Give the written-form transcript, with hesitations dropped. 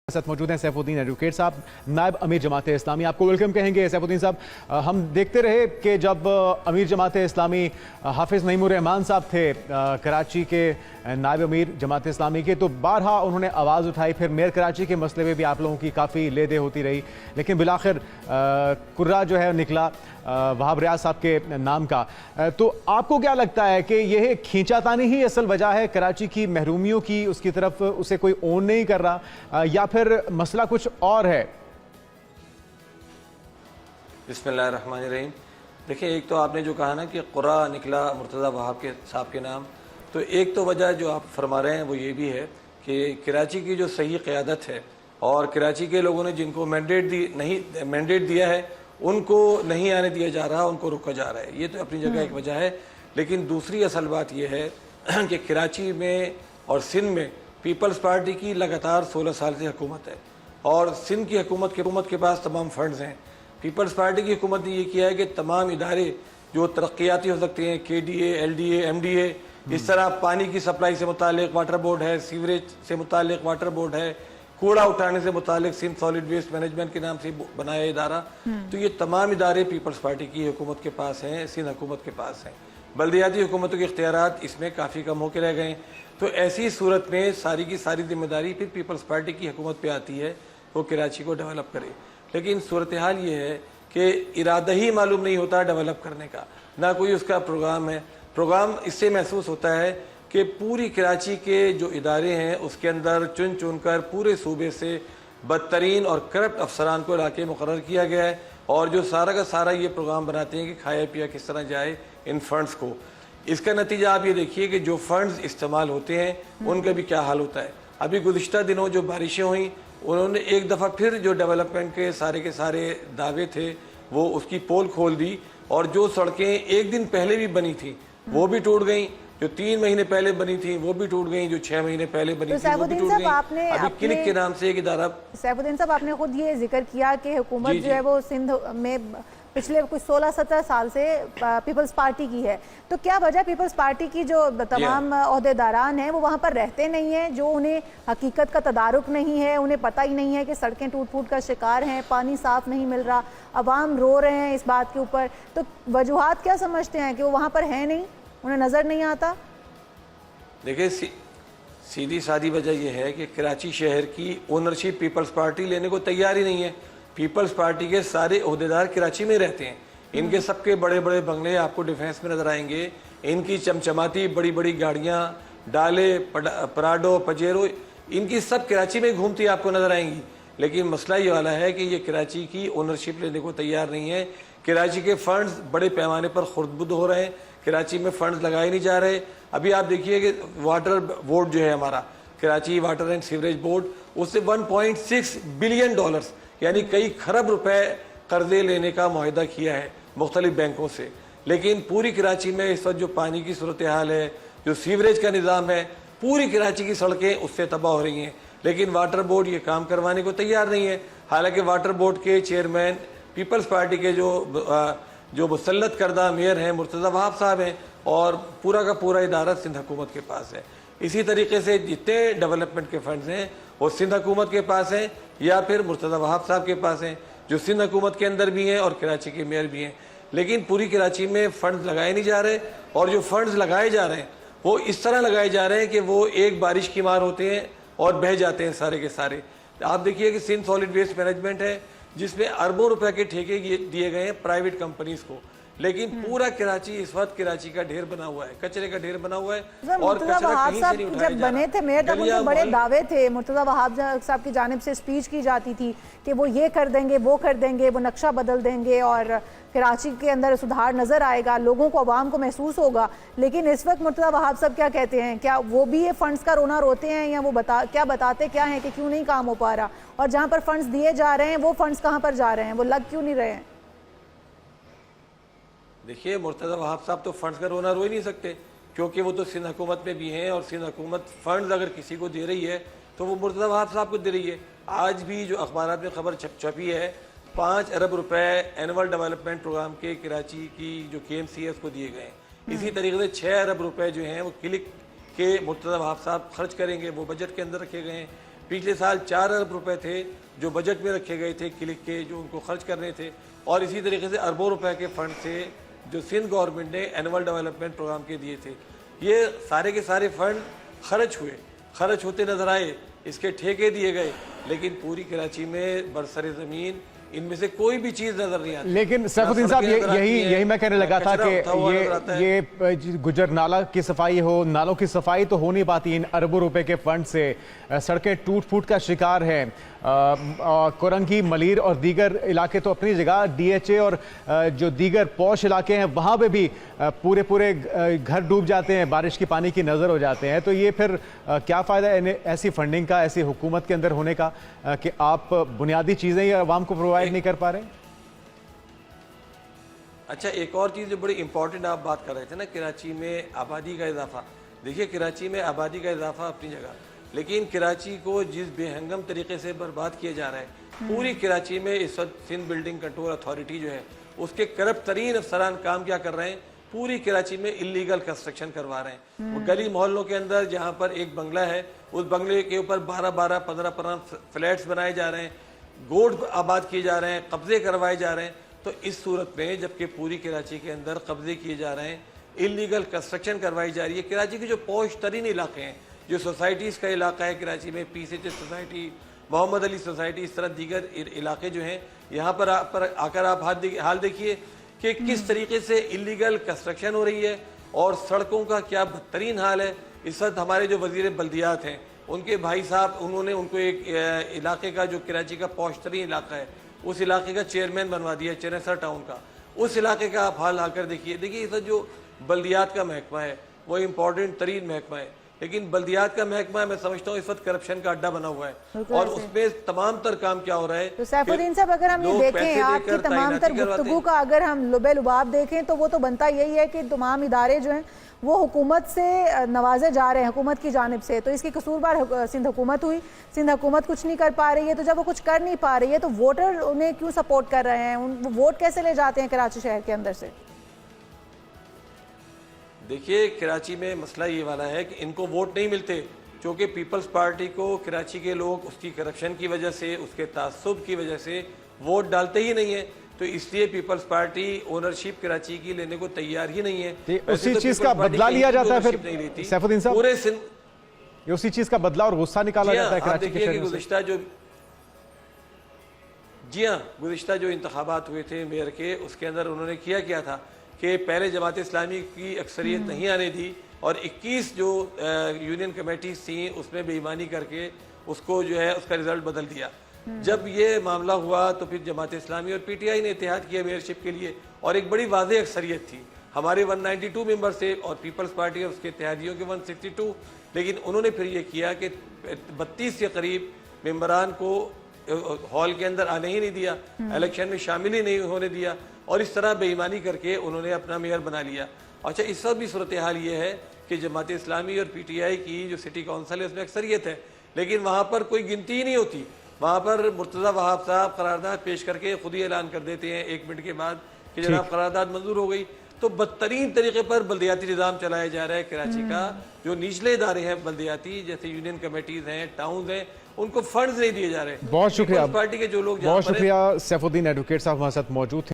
साथ मौजूद हैं सैफुद्दीन एडवोकेट साहब, नायब अमीर जमात इस्लामी। आपको वेलकम कहेंगे सैफुद्दीन साहब। हम देखते रहे कि जब अमीर जमात इस्लामी हाफिज नईमुर रहमान साहब थे कराची के नायब अमीर जमात इस्लामी के, तो बारहा उन्होंने आवाज़ उठाई, फिर मेयर कराची के मसले में भी आप लोगों की काफ़ी ले दे होती रही, लेकिन बिलाखिर कुर्रा जो है निकला वहाब रियाज साहब के नाम का। तो आपको क्या लगता है कि यह खींचातानी ही असल वजह है कराची की महरूमियों की, उसकी तरफ उसे कोई ओन नहीं कर रहा, या फिर मसला कुछ और है? बिस्मिल्लाहिर्रहमानिर्रहीम। देखिए, एक तो आपने जो कहा ना कि कुर्रा निकला मुर्तज़ा वहाब के साहब के नाम, तो एक तो वजह जो आप फरमा रहे हैं वो ये भी है कि कराची की जो सही क़यादत है और कराची के लोगों ने जिनको मैंडेट दिया है उनको नहीं आने दिया जा रहा, उनको रोका जा रहा है। ये तो अपनी जगह एक वजह है, लेकिन दूसरी असल बात यह है कि कराची में और सिंध में पीपल्स पार्टी की लगातार 16 साल से हुकूमत है और सिंध की हुकूमत के पास तमाम फंड्स हैं। पीपल्स पार्टी की हुकूमत ने यह किया है कि तमाम इदारे जो तरक्याती हो सकते हैं, KDA, LDA, MDA, इस तरह पानी की सप्लाई से मुतालिक वाटर बोर्ड है, सीवरेज से मुतालिक वाटर बोर्ड है, कूड़ा उठाने से मुतालिक सिंध सॉलिड वेस्ट मैनेजमेंट के नाम से बनाया इदारा, तो ये तमाम इदारे पीपल्स पार्टी की हुकूमत के पास हैं, सिंध हुकूमत के पास हैं। बल्दियाती हुकूमतों के इख्तियारात इसमें काफ़ी कम होकर रह गए। तो ऐसी सूरत में सारी की सारी जिम्मेदारी फिर पीपल्स पार्टी की हुकूमत पे आती है, वो कराची को डेवलप करे। लेकिन सूरत हाल ये है कि इरादा ही मालूम नहीं होता डेवलप करने का, ना कोई उसका प्रोग्राम है। प्रोग्राम इससे महसूस होता है कि पूरी कराची के जो इदारे हैं उसके अंदर चुन कर पूरे सूबे से बदतरीन और करप्ट अफसरान को लाके मुकर्रर किया गया है, और जो सारा का सारा ये प्रोग्राम बनाते हैं कि खाया पिया किस तरह जाए इन फंड्स को। इसका नतीजा आप ये देखिए कि जो फंड्स इस्तेमाल होते हैं उनका भी क्या हाल होता है। अभी गुज़िश्ता दिनों जो बारिशें हुई, उन्होंने एक दफ़ा फिर जो डेवलपमेंट के सारे दावे थे वो उसकी पोल खोल दी, और जो सड़कें एक दिन पहले भी बनी थी वो भी टूट गई, जो 3 महीने पहले बनी थी वो भी टूट गई, जो 6 महीने पहले बनी थी वो भी टूट गई। अभी क्लिक के नाम से एक इदारा। सैफुद्दीन साहब, आपने खुद ये जिक्र किया कि हुकूमत जो है वो सिंध में पिछले कुछ 16-17 साल से पीपल्स पार्टी की है, तो क्या वजह पीपल्स पार्टी की जो तमाम ओहदेदारान हैं वो वहाँ पर रहते नहीं हैं, जो उन्हें हकीकत का तदारुक नहीं है, उन्हें पता ही नहीं है कि सड़कें टूट फूट का शिकार हैं, पानी साफ़ नहीं मिल रहा, अवाम रो रहे हैं इस बात के ऊपर, तो वजूहात क्या समझते हैं कि वो वहाँ पर है नहीं, उन्हें नज़र नहीं आता? देखिए, सीधी सादी वजह यह है कि कराची शहर की ओनरशिप पीपल्स पार्टी लेने को तैयार ही नहीं है। पीपल्स पार्टी के सारे ओहदेदार कराची में रहते हैं, इनके सबके बड़े बड़े बंगले आपको डिफेंस में नजर आएंगे, इनकी चमचमाती बड़ी बड़ी गाड़ियाँ, डाले, पराडो, पजेरो, इनकी सब कराची में घूमती आपको नजर आएंगी। लेकिन मसला ये वाला है कि ये कराची की ओनरशिप लेने को तैयार नहीं है। कराची के फंड्स बड़े पैमाने पर खुर्द-बुर्द हो रहे हैं, कराची में फंड्स लगाए नहीं जा रहे। अभी आप देखिए कि वाटर बोर्ड जो है हमारा, Karachi water and sewerage board, उससे $1.6 बिलियन यानी कई खरब रुपए कर्जे लेने का मुआहदा किया है मुख्तलिफ बैंकों से। लेकिन पूरी कराची में इस वक्त जो पानी की सूरत हाल है, जो सीवरेज का निज़ाम है, पूरी कराची की सड़कें उससे तबाह हो रही हैं, लेकिन वाटर बोर्ड ये काम करवाने को तैयार नहीं है। हालांकि वाटर बोर्ड के चेयरमैन पीपल्स पार्टी के जो मुसल्लत करदा मेयर हैं मुर्तज़ा वहाब साहब हैं, और पूरा का पूरा इदारा सिंध हुकूमत के पास है। इसी तरीके से जितने डेवलपमेंट के फंड्स हैं वो सिंध हुकूमत के पास हैं या फिर मुर्तज़ा वहाब साहब के पास हैं, जो सिंध हुकूमत के अंदर भी हैं और कराची के मेयर भी हैं। लेकिन पूरी कराची में फंड्स लगाए नहीं जा रहे, और जो फंड्स लगाए जा रहे हैं वो इस तरह लगाए जा रहे हैं कि वो एक बारिश की मार होते हैं और बह जाते हैं सारे के सारे। आप देखिए कि सिंध सॉलिड वेस्ट मैनेजमेंट है जिसमें अरबों रुपए के ठेके दिए गए हैं प्राइवेट कंपनीज को, लेकिन पूरा कराची इस वक्त कराची का ढेर बना हुआ है, कचरे का ढेर बना हुआ है, और कचरा कहीं से नहीं उठाया जा रहा। जब बने थे मेयर तब उनके बड़े दावे थे, मुर्तज़ा वहाब साहब की जानिब से स्पीच की जाती थी कि वो ये कर देंगे, वो कर देंगे, वो नक्शा बदल देंगे और कराची के अंदर सुधार नजर आएगा, लोगों को, अवाम को महसूस होगा। लेकिन इस वक्त मुर्तज़ा वहाब साहब क्या कहते हैं? क्या वो भी ये फंड्स का रोना रोते हैं, या वो बताते क्या हैं कि क्यों नहीं काम हो पा रहा, और जहाँ पर फंड्स दिए जा रहे हैं वो फंड्स कहाँ पर जा रहे हैं, वो लग क्यों नहीं रहे हैं? देखिए, मुर्तज़ा वहाब साहब तो फंड्स का रोना रो ही नहीं सकते, क्योंकि वो तो सिंध हुकूमत में भी हैं, और सिंध हुकूमत फंड्स अगर किसी को दे रही है तो वो मुर्तज़ा वहाब साहब को दे रही है। आज भी जो अखबारात में खबर छपी है, 5 अरब रुपए एनुअल डेवलपमेंट प्रोग्राम के कराची की जो KMC है उसको दिए गए हैं। इसी तरीके से 6 अरब रुपए जो हैं वो क्लिक के मुर्तज़ा वहाब साहब खर्च करेंगे, वो बजट के अंदर रखे गए हैं। पिछले साल 4 अरब रुपए थे जो बजट में रखे गए थे क्लिक के, जो उनको खर्च करने थे, और इसी तरीके से अरबों रुपए के फंड थे जो सिंध गवर्नमेंट ने एनुअल डेवलपमेंट प्रोग्राम के दिए थे। ये सारे के सारे फंड खर्च होते नजर आए, इसके ठेके दिए गए, लेकिन पूरी कराची में बरसरे ज़मीन इनमें से कोई भी चीज नजर नहीं आती। लेकिन सैफुद्दीन साहब यही मैं कहने लगा था कि ये गुजर नाला की सफाई हो, नालों की सफाई तो हो नहीं पाती इन अरबों रुपए के फंड से। सड़कें टूट फूट का शिकार हैं। कोरंगी, मलीर और दीगर इलाके तो अपनी जगह, डीएचए और जो दीगर पौश इलाके हैं वहाँ पे भी पूरे घर डूब जाते हैं, बारिश की पानी की नज़र हो जाते हैं। तो ये फिर क्या फ़ायदा है ऐसी फंडिंग का, ऐसी हुकूमत के अंदर होने का कि आप बुनियादी चीज़ें ही आवाम को प्रोवाइड नहीं कर पा रहे? अच्छा, एक और चीज़ जो बड़ी इंपॉर्टेंट आप बात कर रहे थे ना, कराची में आबादी का इजाफा। देखिए, कराची में आबादी का इजाफा अपनी जगह, लेकिन कराची को जिस बेहंगम तरीके से बर्बाद किया जा रहा है, पूरी कराची में इस वक्त सिंध बिल्डिंग कंट्रोल अथॉरिटी जो है उसके करप्ट तरीन अफसरान काम क्या कर रहे हैं, पूरी कराची में इलीगल कंस्ट्रक्शन करवा रहे हैं। वो गली मोहल्लों के अंदर जहाँ पर एक बंगला है, उस बंगले के ऊपर 12-12, 15-15 फ्लैट्स बनाए जा रहे हैं, गोड आबाद किए जा रहे हैं, कब्जे करवाए जा रहे हैं। तो इस सूरत में जबकि पूरी कराची के अंदर कब्जे किए जा रहे हैं, इलीगल कंस्ट्रक्शन करवाई जा रही है, कराची के जो पौश तरीन इलाके हैं, जो सोसाइटीज़ का इलाका है कराची में, PCH society, Mohammad Ali society, इस तरह दीगर इलाके जो हैं, यहाँ पर आकर आप हाल देखिए कि किस तरीके से इलीगल कंस्ट्रक्शन हो रही है और सड़कों का क्या बदतरीन हाल है। इस वक्त हमारे जो वजीर बल्दियात हैं, उनके भाई साहब, उन्होंने उनको एक इलाके का जो कराची का पौश तरीन इलाका है, उस इलाके का चेयरमैन बनवा दिया, चेनेसर टाउन का। उस इलाके का आप हाल आकर देखिए। इस वक्त जो बल्दियात का महकमा है वो इम्पोर्टेंट तरीन महकमा है, लेकिन बल्दियात का महकमा मैं समझता हूँ इस वक्त करप्शन का अड्डा बना हुआ है, और उसमें तमाम तर काम क्या हो रहा है। तो सैफुद्दीन साहब, अगर हम ये देखें आपकी तमाम तर गुफ्तगू का अगर हम लुबे लुबाब देखें तो वो तो बनता यही है कि तमाम इदारे जो हैं वो हुकूमत से नवाजे जा रहे हैं, हुकूमत की जानिब से। तो इसकी कसूरवार सिंध हुकूमत हुई, सिंध हुकूमत कुछ नहीं कर पा रही है। तो जब वो कुछ कर नहीं पा रही है तो वोटर उन्हें क्यों सपोर्ट कर रहे हैं, वो वोट कैसे ले जाते हैं कराची शहर के अंदर से? देखिए, कराची में मसला ये वाला है कि इनको वोट नहीं मिलते, क्योंकि पीपल्स पार्टी को कराची के लोग उसकी करप्शन की वजह से, उसके तासुब की वजह से वोट डालते ही नहीं है। तो इसलिए पीपल्स पार्टी ओनरशिप कराची की लेने को तैयार ही नहीं है। उसी चीज का बदला लिया जाता है फिर सैफुद्दीन साहब, पूरे सिंध, उसी चीज का बदला और गुस्सा निकाला जाता है कराची के शहर से। गुज़िश्ता जो इंतखाबात हुए थे मेयर के, उसके अंदर उन्होंने क्या था कि पहले जमात इस्लामी की अक्सरियत नहीं आने दी, और 21 जो यूनियन कमेटीज थी उसमें बेईमानी करके उसको जो है उसका रिजल्ट बदल दिया। जब ये मामला हुआ तो फिर जमात इस्लामी और पीटीआई ने इत्तेहाद किया मेयरशिप के लिए, और एक बड़ी वाज़ेह अक्सरियत थी, हमारे 192 मेंबर से और पीपल्स पार्टी और उसके इत्तेहादियों के 162। लेकिन उन्होंने फिर ये किया कि 32 के करीब मेंबरान को हॉल के अंदर आने ही नहीं दिया, इलेक्शन में शामिल ही नहीं होने दिया, और इस तरह बेईमानी करके उन्होंने अपना मेयर बना लिया। अच्छा, इस वक्त भी सूरत हाल ये है कि जमात इस्लामी और पीटीआई की जो सिटी काउंसिल है उसमें अक्सरियत है, लेकिन वहाँ पर कोई गिनती ही नहीं होती। वहाँ पर मुर्तज़ा वहाब साहब करारदाद पेश करके खुद ही ऐलान कर देते हैं 1 मिनट के बाद कि जनाब करारदाद मंजूर हो गई। तो बदतरीन तरीके पर बल्दियाती निज़ाम चलाया जा रहा है कराची का। जो निचले इदारे हैं बल्दियाती, जैसे यूनियन कमेटीज़ हैं, टाउन हैं, उनको फंड्स नहीं दिए जा रहे। बहुत शुक्रिया पार्टी के जो लोग, बहुत शुक्रिया। सैफुद्दीन एडवोकेट साहब हमारे साथ मौजूद थे।